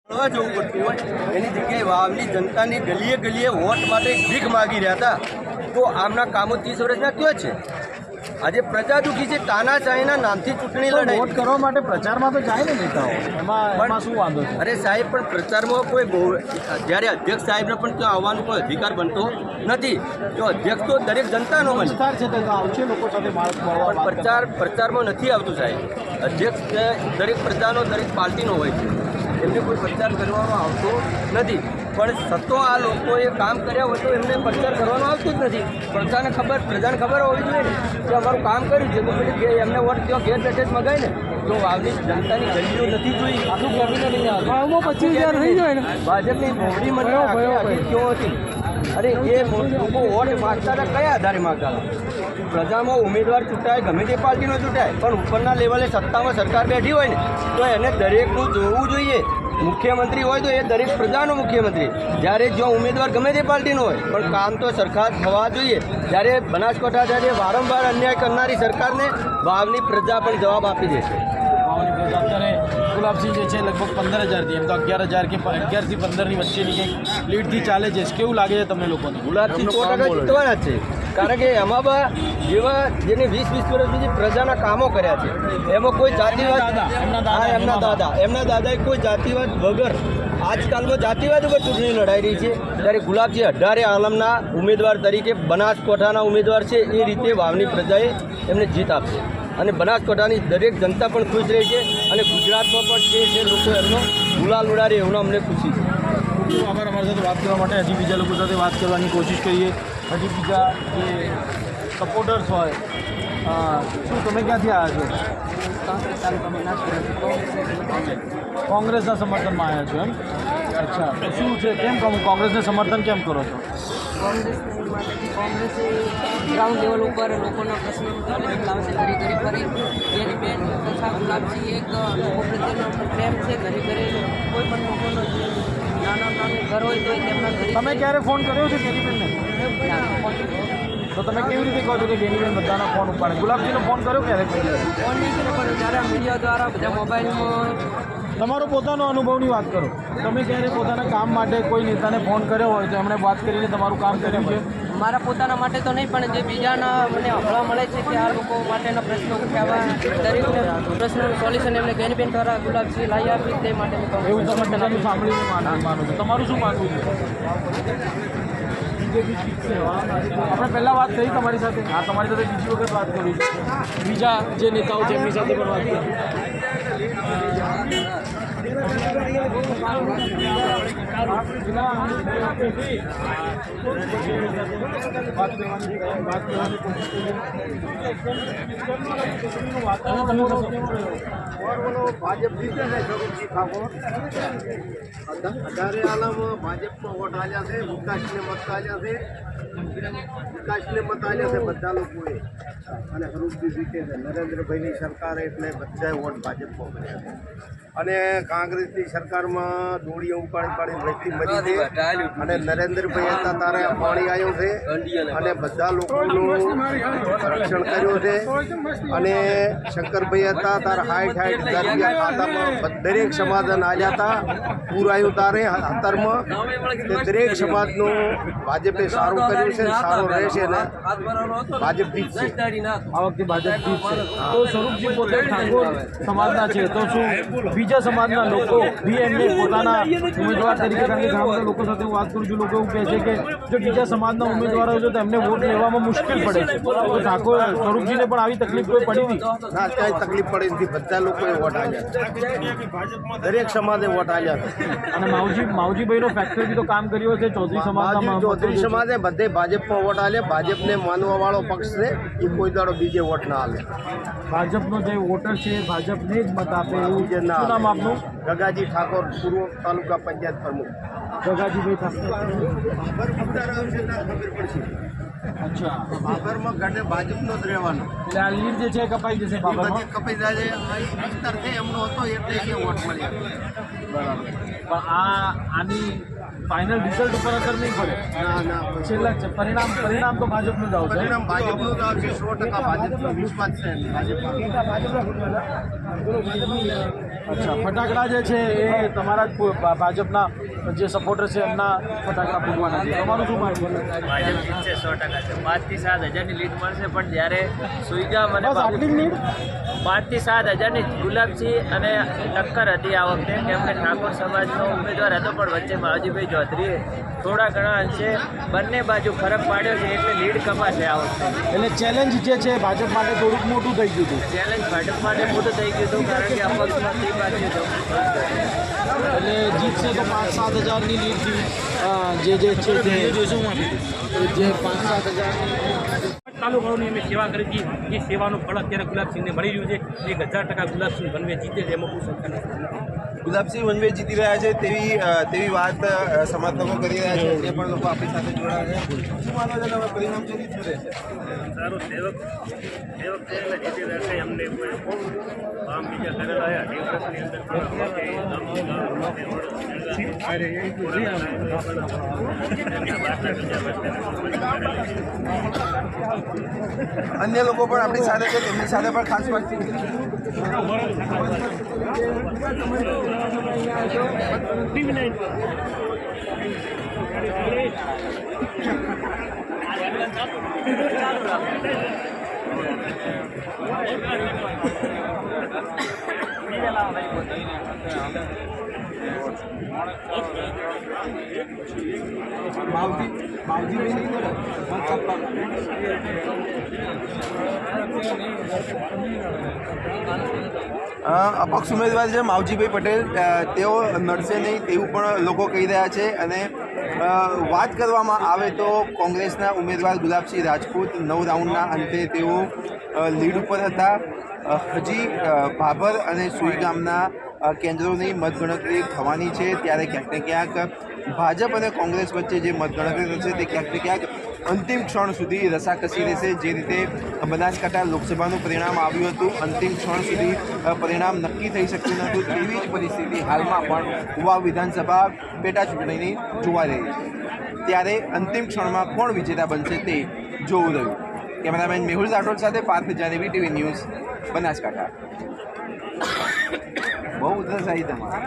મળવા જવું પડતું હોય એની જગ્યાએ વાવની જનતાની ગલીએ ગલીએ વોટ માટે ભીખ માગી રહ્યા હતા તો આમના કામો 30 વર્ષના ક્યાં છે? આજે પ્રજા દુઃખી છે, તાનાશાહીના નામથી ચૂંટણી લડાઈ. વોટ કરવા માટે પ્રચારમાં તો જાય ને નેતાઓ, એમાં શું વાંધો છે? અરે સાહેબ, પણ પ્રચારમાં કોઈ જ્યારે અધ્યક્ષ સાહેબને પણ ત્યાં આવવાનો કોઈ અધિકાર બનતો નથી. જો અધ્યક્ષ તો દરેક જનતાનો બને વિસ્તાર છે તો આવશે લોકો સાથે પણ પ્રચારમાં નથી આવતું સાહેબ. અધ્યક્ષ દરેક પ્રજાનો, દરેક પાર્ટીનો હોય છે, એમને કોઈ પ્રચાર કરવાનો આવતો નથી. પણ સતો આ લોકોએ કામ કર્યા હોય તો એમને પ્રચાર કરવાનો આવતું જ નથી. પ્રજાને ખબર હોવી જોઈએ ને કે અમારું કામ કર્યું છે તો પછી એમને વોટ ત્યાં ઘેર બેઠે જ મગાય ને. તો વાવની જનતાની ગલીઓ નથી જોઈ, આટલું કેબિનેટ નહીં આવે. 25,000 થઈ જાય ને ભાજપની મોવડી મંડળ ક્યો હતી? અરે એ લોકો વોટ માગતા હતા કયા આધારે માગતા હતા? પ્રજામાં ઉમેદવાર ચૂંટાય, ગમે તે પાર્ટીનો ચૂંટાય, પણ ઉપરના લેવલે સત્તામાં સરકાર બેઠી હોય ને તો એને દરેકનું જોવું જોઈએ. મુખ્યમંત્રી હોય તો એ દરેક પ્રજાનો મુખ્યમંત્રી, જ્યારે જો ઉમેદવાર ગમે તે પાર્ટીનો હોય પણ કામ તો સરકાર થવા જોઈએ. જ્યારે બનાસકાંઠા જ્યારે વારંવાર અન્યાય કરનારી સરકારને વાવની પ્રજા પણ જવાબ આપી દેશે. અત્યારે ગુલાબસિંહ જે છે લગભગ 15,000થી, એમ તો 11,000 કે 11થી 15ની વચ્ચેની કંઈક લીડથી ચાલે છે. કેવું લાગે છે તમને લોકોને? ગુલાબસિંહ 100% જીતવાના જ છે, કારણ કે એમાં જેવા જેને 20-20 વર્ષ સુધી પ્રજાના કામો કર્યા છે એમાં કોઈ જાતિવાદ, એમના દાદાએ કોઈ જાતિવાદ વગર આજકાલમાં જાતિવાદ ઉપર ચૂંટણી લડાઈ રહી છે. ત્યારે ગુલાબસિંહ 18 આલમના ઉમેદવાર તરીકે બનાસકાંઠાના ઉમેદવાર છે, એ રીતે વાવની પ્રજાએ એમને જીત આપશે અને બનાસકાંઠાની દરેક જનતા પણ ખુશ રહે છે અને ગુજરાતમાં પણ જે છે લોકો એમનો ગુલાલ ઉડાડે એમનો અમને ખુશી છે. આભાર અમારી સાથે વાત કરવા માટે. હજી બીજા લોકો સાથે વાત કરવાની કોશિશ કરીએ. હજી બીજા જે સપોર્ટર્સ હોય, શું તમે ક્યાંથી આવ્યા છો? કોંગ્રેસના સમર્થનમાં આવ્યા છો એમ? અચ્છા, તો શું છે, કેમ કોંગ્રેસને સમર્થન કેમ કરો છો? કોંગ્રેસે ગ્રાઉન્ડ લેવલ ઉપર લોકોના પ્રશ્નો લાવશે. ઘરે ઘરે ફરી જેની બેન તથા ગુલાબસિંહ એક લોકો પ્રત્યેનો પ્રેમ છે. ઘરે ઘરે કોઈ પણ લોકોનો નાનું ઘર હોય તો તેમના ઘરે. તમે ક્યારે ફોન કર્યો છે બેનીબેનને? તો તમે કેવી રીતે કહો છો કે બેનીબેન બધાના ફોન ઉપાડે? ગુલાબસિંહનો ફોન કર્યો ક્યારે? ફોન નહીં કર્યો, પણ જ્યારે મીડિયા દ્વારા બધા મોબાઈલમાં. તમારો પોતાનો અનુભવની વાત કરો. તમે ક્યારે પોતાના કામ માટે કોઈ નેતાને ફોન કર્યો હોય તો એમણે વાત કરીને તમારું કામ કર્યું છે? મારા પોતાના માટે તો નહીં, પણ જે બીજાના મને હમણાં મળે છે કે આ લોકો માટેના પ્રશ્નો ઉઠાવવા, દરેક પ્રશ્નોનું સોલ્યુશન એમને બેનીબેન દ્વારા ગુલાબસિંહ લાવી આપી, તે માટે એવું તમે સાંભળીને માનું છો? તમારું શું માનવું છે? આપણે પહેલાં વાત કરી તમારી સાથે. હા, તમારી સાથે બીજી વખત વાત કરી. બીજા જે નેતાઓ છે એમની સાથે પણ વાત કરી. ભાજપ જીતે છે. સ્વરૂપજી ઠાકોર 18 આલમ ભાજપમાં વોટ આલ્યા છે. વિકાસને મત આલ્યા છે. બધા લોકોએ, અને સ્વરૂપજી જીતે છે. નરેન્દ્રભાઈની સરકાર એટલે બધાએ વોટ ભાજપમાં કર્યા છે. અને કોંગ્રેસની સરકારમાં દોડીઓ ઉપાડી વ્યક્તિ મરી છે. અને નરેન્દ્રભાઈ હતા તારે પાણી આવ્યો છે અને બધા લોકોનું રક્ષણ કર્યું છે. અને શંકરભાઈ હતા તારે 60,000 રૂપિયા ખાતામાં દરેક સમાધાન આવ્યા હતા. પૂર આવ્યું તારે 17માં તે દરેક સમાજનું ભાજપે સારું કર્યું છે, સારું રહેશે ને ભાજપ જીતશે. આ વખતે ભાજપ જીતશે. તો સ્વરૂપજી પોતે ઠાકોર સમાજના છે, તો શું બીજા સમાજના લોકો બી એમને પોતાના ઉમેદવાર તરીકે, કારણ કે ઘણા બધા લોકો સાથે હું વાત કરું છું, લોકો એવું કહે છે કે જો બીજા સમાજના ઉમેદવારો હોય તો એમને વોટ લેવામાં મુશ્કેલ પડે છે. તો ઠાકોર સ્વરૂપજીને પણ આવી તકલીફ કોઈ પડી હતી? ના, ક્યાંય તકલીફ પડી નથી. બધા લોકોએ વોટ આલ્યા, દરેક સમાજે વોટ આલ્યા. અને માવજીભાઈનો ફેક્ટરી તો કામ કર્યું છે. ચૌધરી સમાજે બધે ભાજપમાં વોટ આલ્યા. ભાજપને માનવા વાળો પક્ષ છે, એ કોઈ દાડો બીજે વોટ ના આલે. ભાજપનો જે વોટર છે ભાજપને જ મત આપે એવું જે ના. નામ આપનું? ગગાજી ઠાકોર, પૂર્વ તાલુકા પંચાયત પ્રમુખ. ગગાજીભાઈ ઠાકોર. અચ્છા, બાબરમાં ઘટે ભાજપનો જ રહેવાનો. એટલે આ લીડ જે છે કપાઈ જશે? બધી કપાઈ જાય છે. વિસ્તાર છે એમનો હતો એટલે કે વોટ મળ્યા. બરાબર. પણ આની ફાઇનલ રિઝલ્ટ ઉપર અસર નહીં પડે? ના, છેલ્લા પરિણામ તો ભાજપનું જ આવશે. પરિણામ ભાજપનું જ આવશે. 100% ભાજપનો વિશ્વાસ છે. ભાજપ અચ્છા, ફટાકડા જે છે એ તમારા જ ભાજપના જે સપોર્ટર છે એમના ફટાકડા ફૂટવાના છે, તમારું શું માનવું છે? ભાજપ જીતશે 100%. 5 થી 7 હજારની લીડ મળશે, પણ જ્યારે સુઈગામ અને બસ આટલી જ લીડ? 5 થી 7 હજારની ગુલાબસિંહ અને ટક્કર હતી આ વખતે, કેમ કે ઠાકોર સમાજનો ઉમેદવાર હતો, પણ વચ્ચે માવજીભાઈ ચૌધરીએ થોડા ઘણા અંશે બંને બાજુ ફરક પાડ્યો છે, એટલે લીડ કમાશે આ વખતે. એટલે ચેલેન્જ જે છે ભાજપ માટે થોડુંક મોટું થઈ ગયું હતું. ચેલેન્જ ભાજપ માટે મોટું થઈ ગયું હતું, કારણ કે અપક્ષમાંથી બાજુ એટલે જીતશે તો 5-7 હજારની લીડથી જે છે તે જે 5-7 હજારની તાલુકાઓની અમે સેવા કરી હતી, એ સેવાનું ફળ અત્યારે ગુલાબસિંહને મળી રહ્યું છે. 1000% ગુલાબસિંહ વનવે જીતે છે, એમાં કોઈ શંકા નથી. ગુલાબસિંહ વનવે જીતી રહ્યા છે તેવી વાત સમાજ લોકો કરી રહ્યા છે. જે પણ લોકો આપણી સાથે જોડાયા છે, શું માનો છો તમે, પરિણામ શું રહેશે? સારો સેવક છે એટલે જીતી રહેશે. અમને કામ બીજા કરેલા દિવસની અન્ય લોકો પણ આપણી સાથે છે, તેમની સાથે પણ ખાસ વાતચીત અપક્ષ ઉમેદવાર છે માવજીભાઈ પટેલ, તેઓ નડશે નહીં તેવું પણ લોકો કહી રહ્યા છે. અને વાત કરવામાં આવે તો કોંગ્રેસના ઉમેદવાર ગુલાબસિંહ રાજપૂત 9 રાઉન્ડના અંતે તેઓ લીડ ઉપર હતા. હજી ભાભર અને સુઈગામના કેન્દ્રોની મતગણતરી થવાની છે, ત્યારે ક્યાંક ને ક્યાંક ભાજપ અને કોંગ્રેસ વચ્ચે જે મતગણતરી થશે તે ક્યાંક ને ક્યાંક અંતિમ ક્ષણ સુધી રસાકસી રહેશે. જે રીતે બનાસકાંઠા લોકસભાનું પરિણામ આવ્યું હતું, અંતિમ ક્ષણ સુધી પરિણામ નક્કી થઈ શક્યું નહોતું, તેવી જ પરિસ્થિતિ હાલમાં પણ વાવ વિધાનસભા પેટા ચૂંટણીની જોવા રહી છે. ત્યારે અંતિમ ક્ષણમાં કોણ વિજેતા બનશે તે જોવું રહ્યું. કેમેરામેન મેહુલ રાઠોડ સાથે પાર્થ જાનેવી, ટીવી ન્યૂઝ, બનાસકાંઠા. બહુ ઉધરસ આવી તમારે.